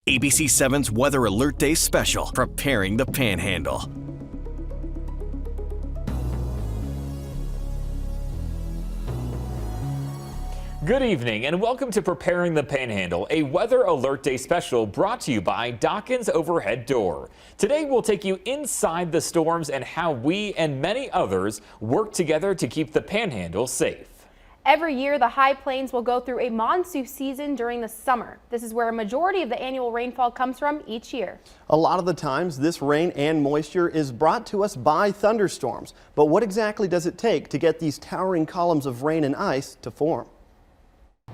ABC 7's Weather Alert Day special, Preparing the Panhandle. Good evening and welcome to Preparing the Panhandle, a Weather Alert Day special brought to you by Dockins Overhead Door. Today we'll take you inside the storms and how we and many others work together to keep the Panhandle safe. Every year, the High Plains will go through a monsoon season during the summer. This is where a majority of the annual rainfall comes from each year. A lot of the times, this rain and moisture is brought to us by thunderstorms. But what exactly does it take to get these towering columns of rain and ice to form?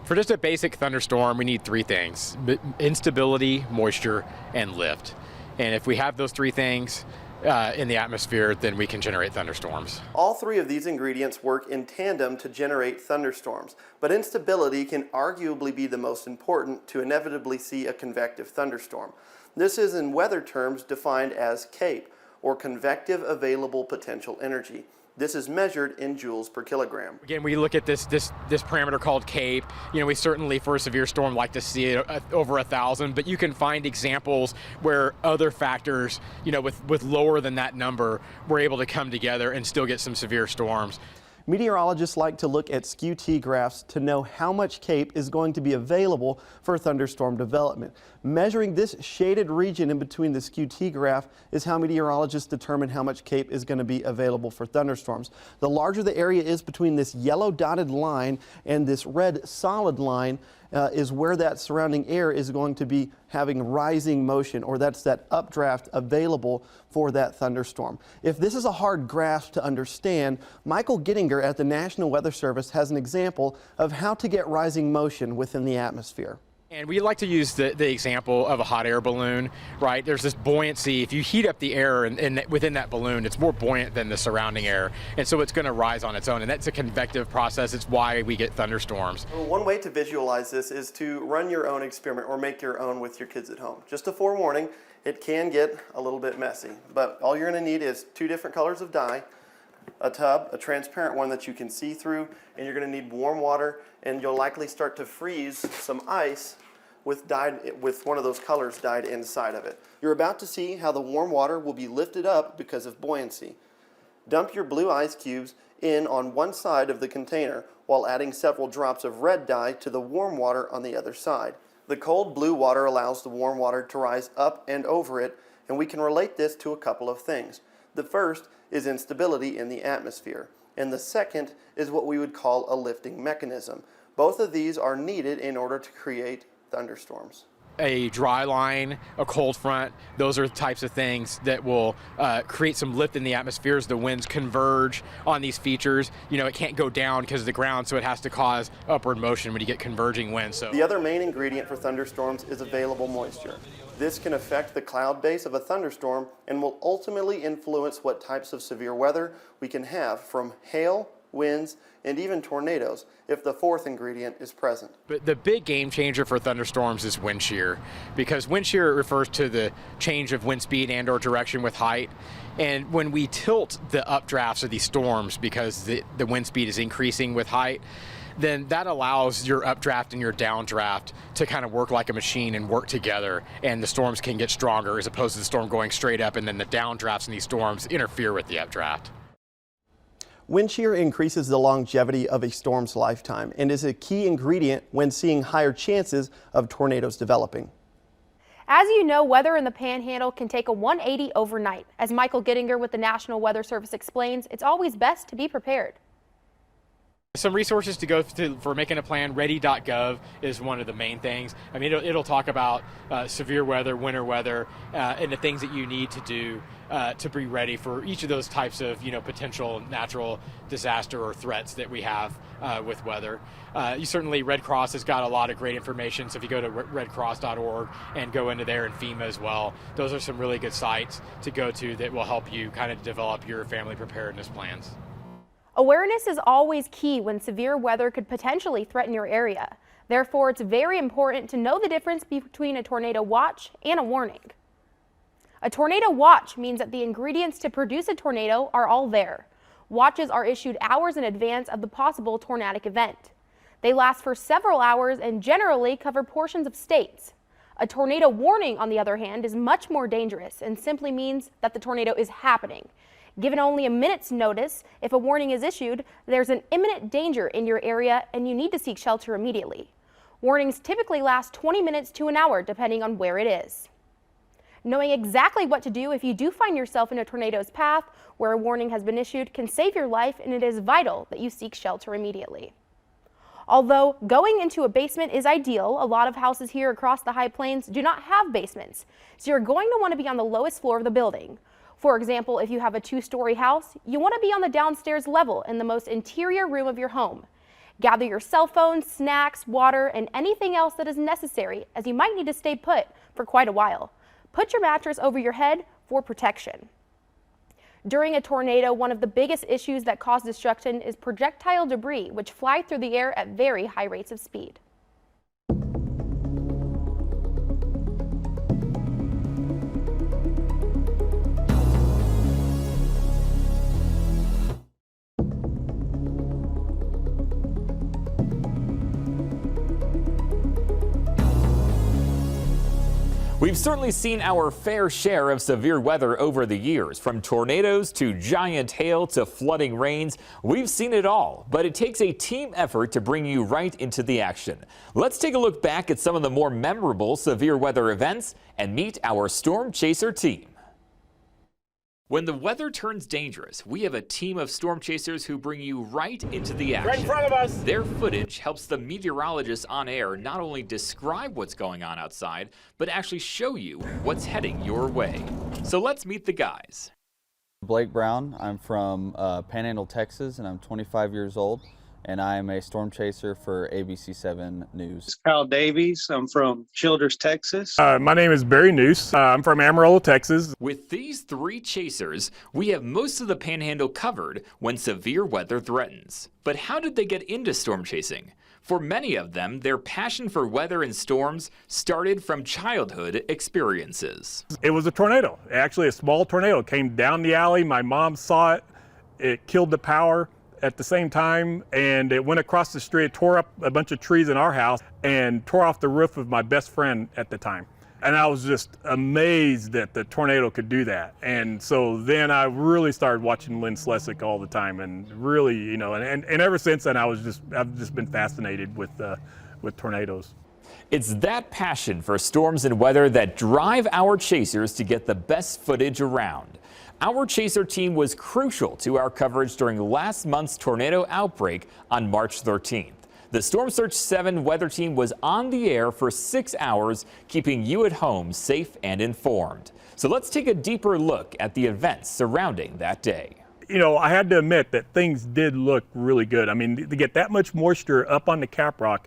For just a basic thunderstorm, we need three things: instability, moisture, and lift. And if we have those three things in the atmosphere, then we can generate thunderstorms. All three of these ingredients work in tandem to generate thunderstorms, but instability can arguably be the most important to inevitably see a convective thunderstorm. This is in weather terms defined as CAPE, or convective available potential energy. This is measured in joules per kilogram. Again, we look at this parameter called CAPE. You know, we certainly for a severe storm like to see it over 1,000, but you can find examples where other factors, you know, with lower than that number, we're able to come together and still get some severe storms. Meteorologists like to look at SKU-T graphs to know how much CAPE is going to be available for thunderstorm development. Measuring this shaded region in between the SKU-T graph is how meteorologists determine how much CAPE is going to be available for thunderstorms. The larger the area is between this yellow dotted line and this red solid line is where that surrounding air is going to be having rising motion, or that's that updraft available for that thunderstorm. If this is a hard graph to understand, Michael Gittinger at the National Weather Service has an example of how to get rising motion within the atmosphere. And we like to use the example of a hot air balloon, right? There's this buoyancy. If you heat up the air and within that balloon, it's more buoyant than the surrounding air. And so it's going to rise on its own. And that's a convective process. It's why we get thunderstorms. Well, one way to visualize this is to run your own experiment or make your own with your kids at home. Just a forewarning, it can get a little bit messy. But all you're going to need is 2 different colors of dye, a tub, a transparent one that you can see through, and you're going to need warm water, and you'll likely start to freeze some ice with one of those colors dyed inside of it. You're about to see how the warm water will be lifted up because of buoyancy. Dump your blue ice cubes in on one side of the container while adding several drops of red dye to the warm water on the other side. The cold blue water allows the warm water to rise up and over it, and we can relate this to a couple of things. The first is instability in the atmosphere, and the second is what we would call a lifting mechanism. Both of these are needed in order to create thunderstorms. A dry line, a cold front, those are the types of things that will create some lift in the atmosphere as the winds converge on these features. You know, it can't go down because of the ground, so it has to cause upward motion when you get converging winds. So the other main ingredient for thunderstorms is available moisture. This can affect the cloud base of a thunderstorm and will ultimately influence what types of severe weather we can have, from hail, winds, and even tornadoes if the fourth ingredient is present. But the big game changer for thunderstorms is wind shear, because wind shear refers to the change of wind speed and or direction with height. And when we tilt the updrafts of these storms because the wind speed is increasing with height, then that allows your updraft and your downdraft to kind of work like a machine and work together, and the storms can get stronger as opposed to the storm going straight up and then the downdrafts in these storms interfere with the updraft. Wind shear increases the longevity of a storm's lifetime and is a key ingredient when seeing higher chances of tornadoes developing. As you know, weather in the Panhandle can take a 180 overnight. As Michael Gittinger with the National Weather Service explains, it's always best to be prepared. Some resources to go to for making a plan. Ready.gov is one of the main things. I mean, it'll talk about severe weather, winter weather, and the things that you need to do to be ready for each of those types of, you know, potential natural disaster or threats that we have with weather. You certainly, Red Cross has got a lot of great information. So if you go to redcross.org and go into there, and FEMA as well, those are some really good sites to go to that will help you kind of develop your family preparedness plans. Awareness is always key when severe weather could potentially threaten your area. Therefore, it's very important to know the difference between a tornado watch and a warning. A tornado watch means that the ingredients to produce a tornado are all there. Watches are issued hours in advance of the possible tornadic event. They last for several hours and generally cover portions of states. A tornado warning, on the other hand, is much more dangerous and simply means that the tornado is happening. Given only a minute's notice, if a warning is issued, there's an imminent danger in your area and you need to seek shelter immediately. Warnings typically last 20 minutes to an hour, depending on where it is. Knowing exactly what to do if you do find yourself in a tornado's path where a warning has been issued can save your life, and it is vital that you seek shelter immediately. Although going into a basement is ideal, a lot of houses here across the High Plains do not have basements, so you're going to want to be on the lowest floor of the building. For example, if you have a 2-story house, you want to be on the downstairs level in the most interior room of your home. Gather your cell phone, snacks, water, and anything else that is necessary, as you might need to stay put for quite a while. Put your mattress over your head for protection. During a tornado, one of the biggest issues that cause destruction is projectile debris, which fly through the air at very high rates of speed. We've certainly seen our fair share of severe weather over the years, from tornadoes to giant hail to flooding rains. We've seen it all, but it takes a team effort to bring you right into the action. Let's take a look back at some of the more memorable severe weather events and meet our storm chaser team. When the weather turns dangerous, we have a team of storm chasers who bring you right into the action. Right in front of us. Their footage helps the meteorologists on air not only describe what's going on outside, but actually show you what's heading your way. So let's meet the guys. Blake Brown. I'm from Panhandle, Texas, and I'm 25 years old, and I am a storm chaser for ABC7 News. Kyle Davies. I'm from Childers, Texas. My name is Barry Noose. I'm from Amarillo, Texas. With these 3 chasers, we have most of the Panhandle covered when severe weather threatens. But how did they get into storm chasing? For many of them, their passion for weather and storms started from childhood experiences. It was a tornado. Actually, a small tornado came down the alley. My mom saw it. It killed the power at the same time, and it went across the street, tore up a bunch of trees in our house, and tore off the roof of my best friend at the time. And I was just amazed that the tornado could do that. And so then I really started watching Lynn Slesick all the time, and really, you know, and ever since then I've just been fascinated with tornadoes. It's that passion for storms and weather that drive our chasers to get the best footage around. Our chaser team was crucial to our coverage during last month's tornado outbreak on March 13th. The Storm Search 7 weather team was on the air for 6 hours, keeping you at home safe and informed. So let's take a deeper look at the events surrounding that day. You know, I had to admit that things did look really good. I mean, to get that much moisture up on the caprock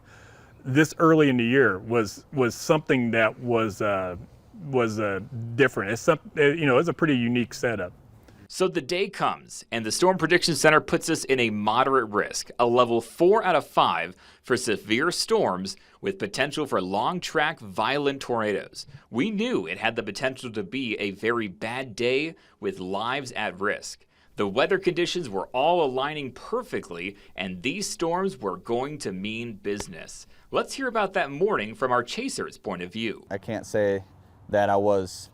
this early in the year was something that was different. It's it's a pretty unique setup. So the day comes, and the Storm Prediction Center puts us in a moderate risk, a level 4 out of 5 for severe storms with potential for long-track violent tornadoes. We knew it had the potential to be a very bad day with lives at risk. The weather conditions were all aligning perfectly, and these storms were going to mean business. Let's hear about that morning from our chaser's point of view. I can't say that I was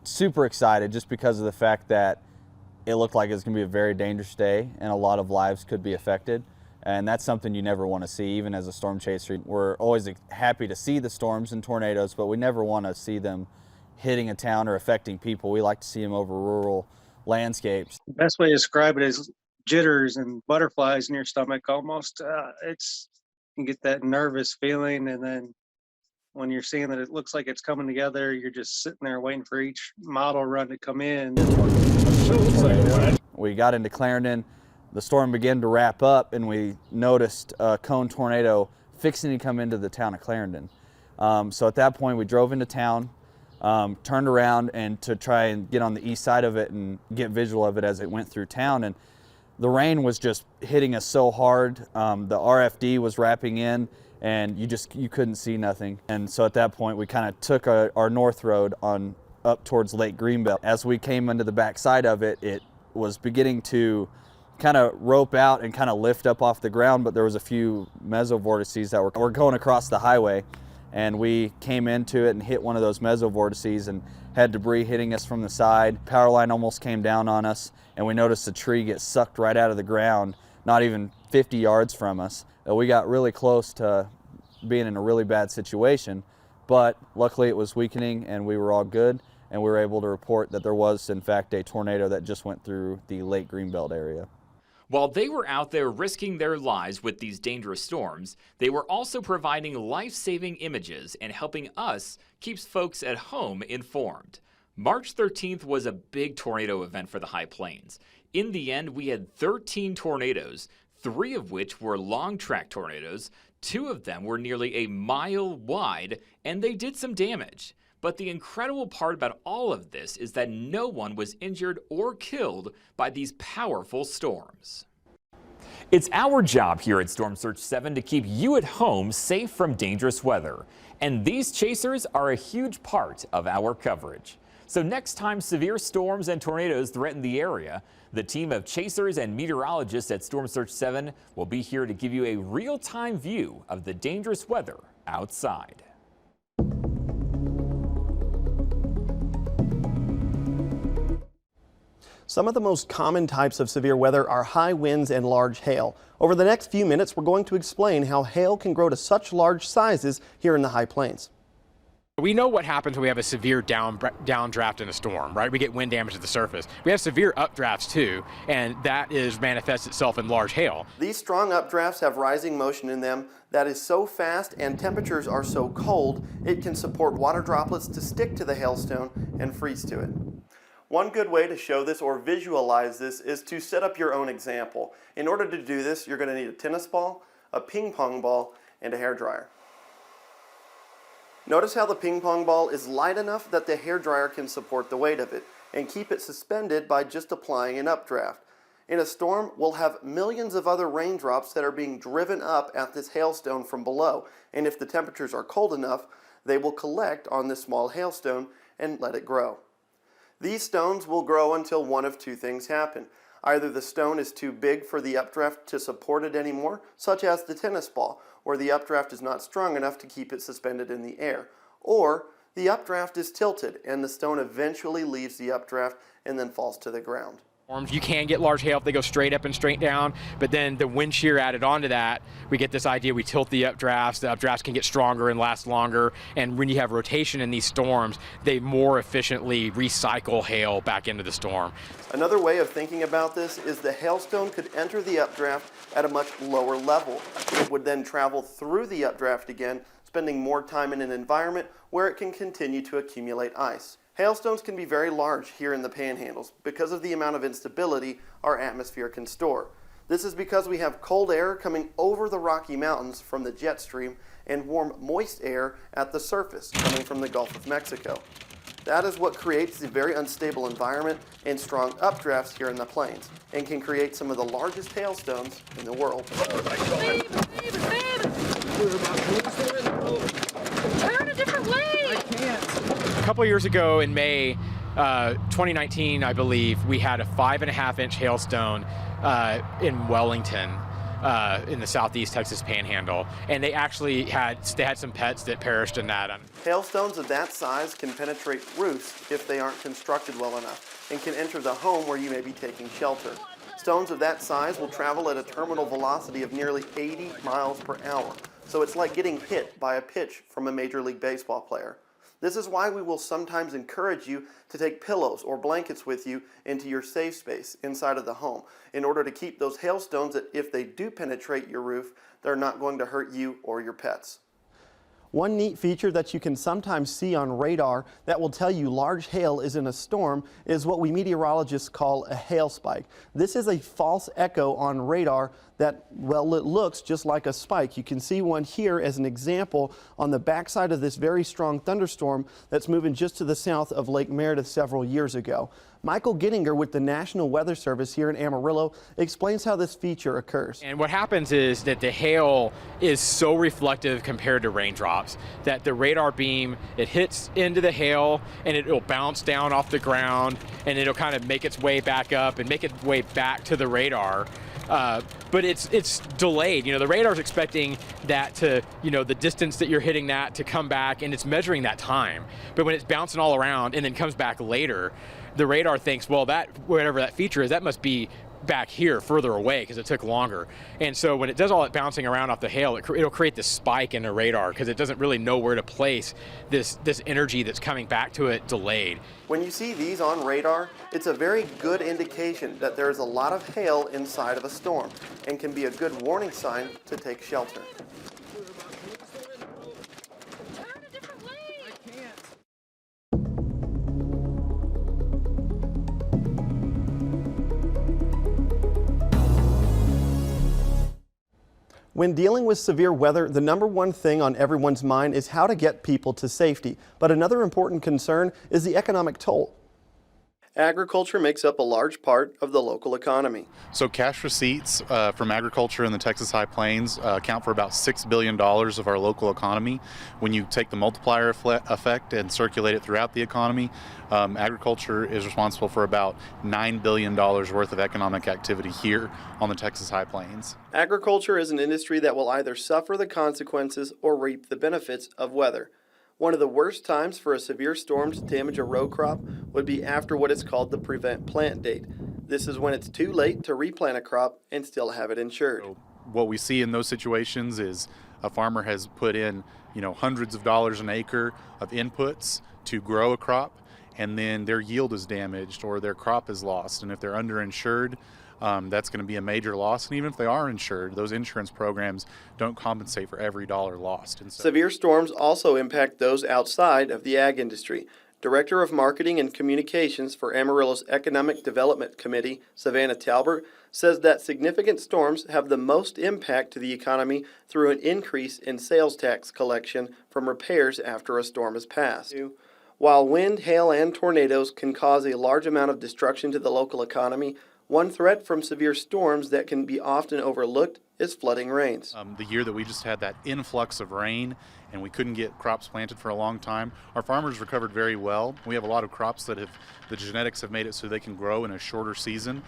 super excited just because of the fact that it looked like it was going to be a very dangerous day and a lot of lives could be affected. And that's something you never want to see, even as a storm chaser. We're always happy to see the storms and tornadoes, but we never want to see them hitting a town or affecting people. We like to see them over rural landscapes. The best way to describe it is jitters and butterflies in your stomach almost. You can get that nervous feeling, and then when you're seeing that it looks like it's coming together, you're just sitting there waiting for each model run to come in. We got into Clarendon, the storm began to wrap up, and we noticed a cone tornado fixing to come into the town of Clarendon. So at that point, we drove into town, turned around and to try and get on the east side of it and get visual of it as it went through town. And the rain was just hitting us so hard. The RFD was wrapping in, and you couldn't see nothing. And so at that point, we kind of took our north road on up towards Lake Greenbelt. As we came into the backside of it, it was beginning to kind of rope out and kind of lift up off the ground, but there was a few mesovortices that were going across the highway. and we came into it and hit one of those mesovortices and had debris hitting us from the side. Power line almost came down on us, and we noticed a tree get sucked right out of the ground, not even 50 yards from us. We got really close to being in a really bad situation, but luckily it was weakening and we were all good, and we were able to report that there was in fact a tornado that just went through the Lake Greenbelt area. While they were out there risking their lives with these dangerous storms, they were also providing life-saving images and helping us keep folks at home informed. March 13th was a big tornado event for the High Plains. In the end, we had 13 tornadoes, 3 of which were long-track tornadoes, 2 of them were nearly a mile wide, and they did some damage. But the incredible part about all of this is that no one was injured or killed by these powerful storms. It's our job here at Storm Surge 7 to keep you at home safe from dangerous weather. And these chasers are a huge part of our coverage. So next time severe storms and tornadoes threaten the area, the team of chasers and meteorologists at Storm Surge 7 will be here to give you a real-time view of the dangerous weather outside. Some of the most common types of severe weather are high winds and large hail. Over the next few minutes, we're going to explain how hail can grow to such large sizes here in the High Plains. We know what happens when we have a severe downdraft in a storm, right? We get wind damage to the surface. We have severe updrafts too, and that manifests itself in large hail. These strong updrafts have rising motion in them that is so fast and temperatures are so cold, it can support water droplets to stick to the hailstone and freeze to it. One good way to show this or visualize this is to set up your own example. In order to do this, you're going to need a tennis ball, a ping pong ball, and a hairdryer. Notice how the ping pong ball is light enough that the hairdryer can support the weight of it and keep it suspended by just applying an updraft. In a storm, we'll have millions of other raindrops that are being driven up at this hailstone from below, and if the temperatures are cold enough, they will collect on this small hailstone and let it grow. These stones will grow until one of two things happen. Either the stone is too big for the updraft to support it anymore, such as the tennis ball, or the updraft is not strong enough to keep it suspended in the air. Or the updraft is tilted and the stone eventually leaves the updraft and then falls to the ground. You can get large hail if they go straight up and straight down, but then the wind shear added onto that, we get this idea, we tilt the updrafts can get stronger and last longer, and when you have rotation in these storms, they more efficiently recycle hail back into the storm. Another way of thinking about this is the hailstone could enter the updraft at a much lower level. It would then travel through the updraft again, spending more time in an environment where it can continue to accumulate ice. Hailstones can be very large here in the Panhandles because of the amount of instability our atmosphere can store. This is because we have cold air coming over the Rocky Mountains from the jet stream and warm, moist air at the surface coming from the Gulf of Mexico. That is what creates the very unstable environment and strong updrafts here in the plains and can create some of the largest hailstones in the world. Turn a different way! I can't. A couple years ago in May 2019, I believe, we had a 5.5-inch hailstone in Wellington, in the southeast Texas Panhandle, and they actually had some pets that perished in that. Hailstones of that size can penetrate roofs if they aren't constructed well enough and can enter the home where you may be taking shelter. Stones of that size will travel at a terminal velocity of nearly 80 miles per hour, so it's like getting hit by a pitch from a Major League Baseball player. This is why we will sometimes encourage you to take pillows or blankets with you into your safe space inside of the home in order to keep those hailstones that if they do penetrate your roof, they're not going to hurt you or your pets. One neat feature that you can sometimes see on radar that will tell you large hail is in a storm is what we meteorologists call a hail spike. This is a false echo on radar that, well, it looks just like a spike. You can see one here as an example on the backside of this very strong thunderstorm that's moving just to the south of Lake Meredith several years ago. Michael Gettinger with the National Weather Service here in Amarillo explains how this feature occurs. And what happens is that the hail is so reflective compared to raindrops that the radar beam, it hits into the hail and it'll bounce down off the ground and it'll kind of make its way back up and make its way back to the radar. but it's delayed. The radar's expecting that to, the distance that you're hitting that to come back, and it's measuring that time. But when it's bouncing all around and then comes back later, the radar thinks, well, that whatever that feature is, that must be back here further away because it took longer. And so when it does all that bouncing around off the hail, it'll create this spike in the radar because it doesn't really know where to place this energy that's coming back to it delayed. When you see these on radar, it's a very good indication that there is a lot of hail inside of a storm and can be a good warning sign to take shelter. When dealing with severe weather, the number one thing on everyone's mind is how to get people to safety. But another important concern is the economic toll. Agriculture makes up a large part of the local economy. So cash receipts from agriculture in the Texas High Plains account for about $6 billion of our local economy. When you take the multiplier effect and circulate it throughout the economy, agriculture is responsible for about $9 billion worth of economic activity here on the Texas High Plains. Agriculture is an industry that will either suffer the consequences or reap the benefits of weather. One of the worst times for a severe storm to damage a row crop would be after what is called the prevent plant date. This is when it's too late to replant a crop and still have it insured. So what we see in those situations is a farmer has put in, hundreds of dollars an acre of inputs to grow a crop, and then their yield is damaged or their crop is lost. And if they're underinsured, that's going to be a major loss. And even if they are insured, those insurance programs don't compensate for every dollar lost. And so severe storms also impact those outside of the ag industry. Director of Marketing and Communications for Amarillo's Economic Development Committee, Savannah Talbert, says that significant storms have the most impact to the economy through an increase in sales tax collection from repairs after a storm has passed. While wind, hail, and tornadoes can cause a large amount of destruction to the local economy, one threat from severe storms that can be often overlooked is flooding rains. The year that we just had that influx of rain and we couldn't get crops planted for a long time, our farmers recovered very well. We have a lot of crops that the genetics have made it so they can grow in a shorter season.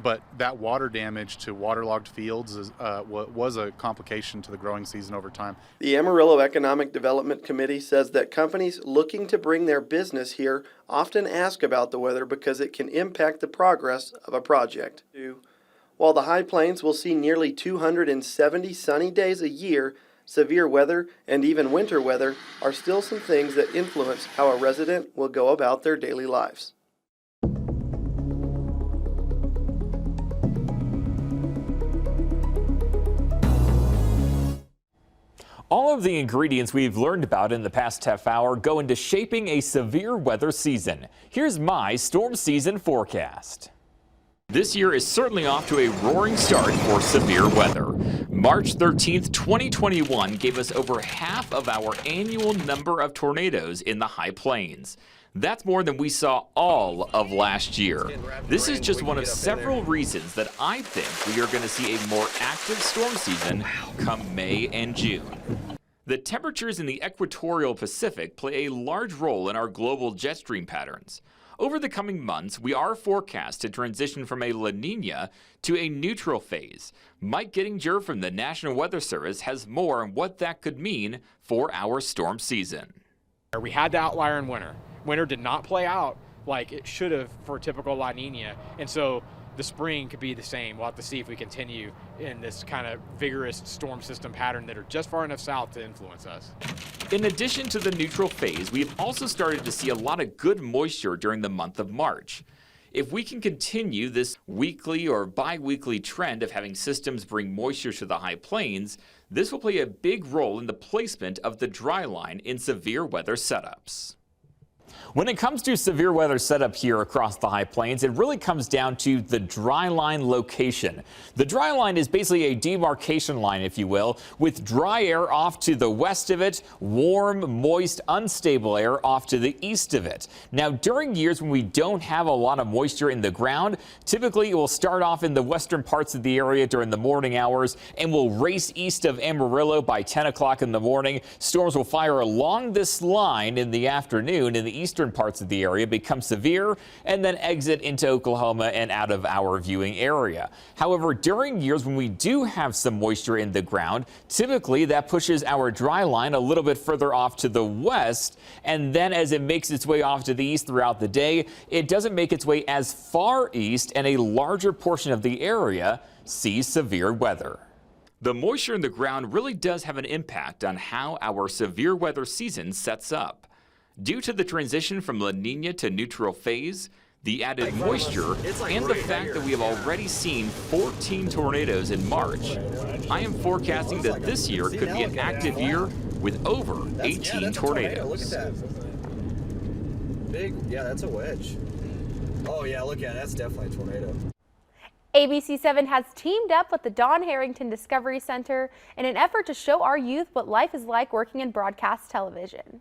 But that water damage to waterlogged fields was a complication to the growing season over time. The Amarillo Economic Development Committee says that companies looking to bring their business here often ask about the weather because it can impact the progress of a project. While the High Plains will see nearly 270 sunny days a year, severe weather and even winter weather are still some things that influence how a resident will go about their daily lives. All of the ingredients we've learned about in the past half hour go into shaping a severe weather season. Here's my storm season forecast. This year is certainly off to a roaring start for severe weather. March 13th, 2021 gave us over half of our annual number of tornadoes in the High Plains. That's more than we saw all of last year. This is just one of several reasons that I think we are going to see a more active storm season come May and June. The temperatures in the equatorial Pacific play a large role in our global jet stream patterns. Over the coming months, we are forecast to transition from a La Nina to a neutral phase. Mike Gettinger from the National Weather Service has more on what that could mean for our storm season. We had the outlier in winter. Winter did not play out like it should have for a typical La Nina, and so the spring could be the same. We'll have to see if we continue in this kind of vigorous storm system pattern that are just far enough south to influence us. In addition to the neutral phase, we have also started to see a lot of good moisture during the month of March. If we can continue this weekly or bi-weekly trend of having systems bring moisture to the High Plains, this will play a big role in the placement of the dry line in severe weather setups. When it comes to severe weather setup here across the High Plains, it really comes down to the dry line location. The dry line is basically a demarcation line, if you will, with dry air off to the west of it, warm, moist, unstable air off to the east of it. Now, during years when we don't have a lot of moisture in the ground, typically it will start off in the western parts of the area during the morning hours and will race east of Amarillo by 10 o'clock in the morning. Storms will fire along this line in the afternoon. In the the eastern parts of the area become severe and then exit into Oklahoma and out of our viewing area. However, during years when we do have some moisture in the ground, typically that pushes our dry line a little bit further off to the west, and then as it makes its way off to the east throughout the day, it doesn't make its way as far east, and a larger portion of the area sees severe weather. The moisture in the ground really does have an impact on how our severe weather season sets up. Due to the transition from La Nina to neutral phase, the added moisture, and the fact that we have already seen 14 tornadoes in March, I am forecasting that this year could be an active year with over 18 tornadoes. Look at that. Big, yeah, that's a wedge. Oh yeah, look at it, that's definitely a tornado. ABC7 has teamed up with the Don Harrington Discovery Center in an effort to show our youth what life is like working in broadcast television.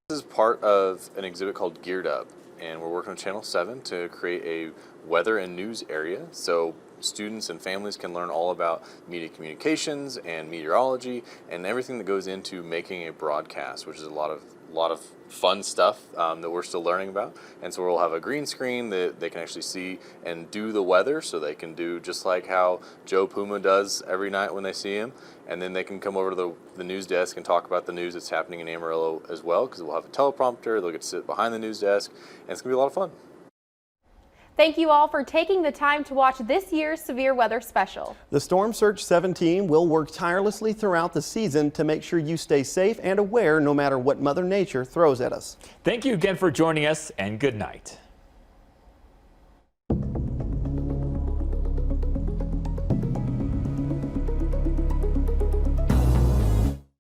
This is part of an exhibit called Geared Up, and we're working with Channel 7 to create a weather and news area so students and families can learn all about media communications and meteorology and everything that goes into making a broadcast, which is a lot of fun stuff that we're still learning about. And so we'll have a green screen that they can actually see and do the weather, so they can do just like how Joe Puma does every night when they see him. And then they can come over to the news desk and talk about the news that's happening in Amarillo as well, because we'll have a teleprompter. They'll get to sit behind the news desk, and it's gonna be a lot of fun. Thank you all for taking the time to watch this year's Severe Weather Special. The Storm Search 7 team will work tirelessly throughout the season to make sure you stay safe and aware no matter what Mother Nature throws at us. Thank you again for joining us, and good night.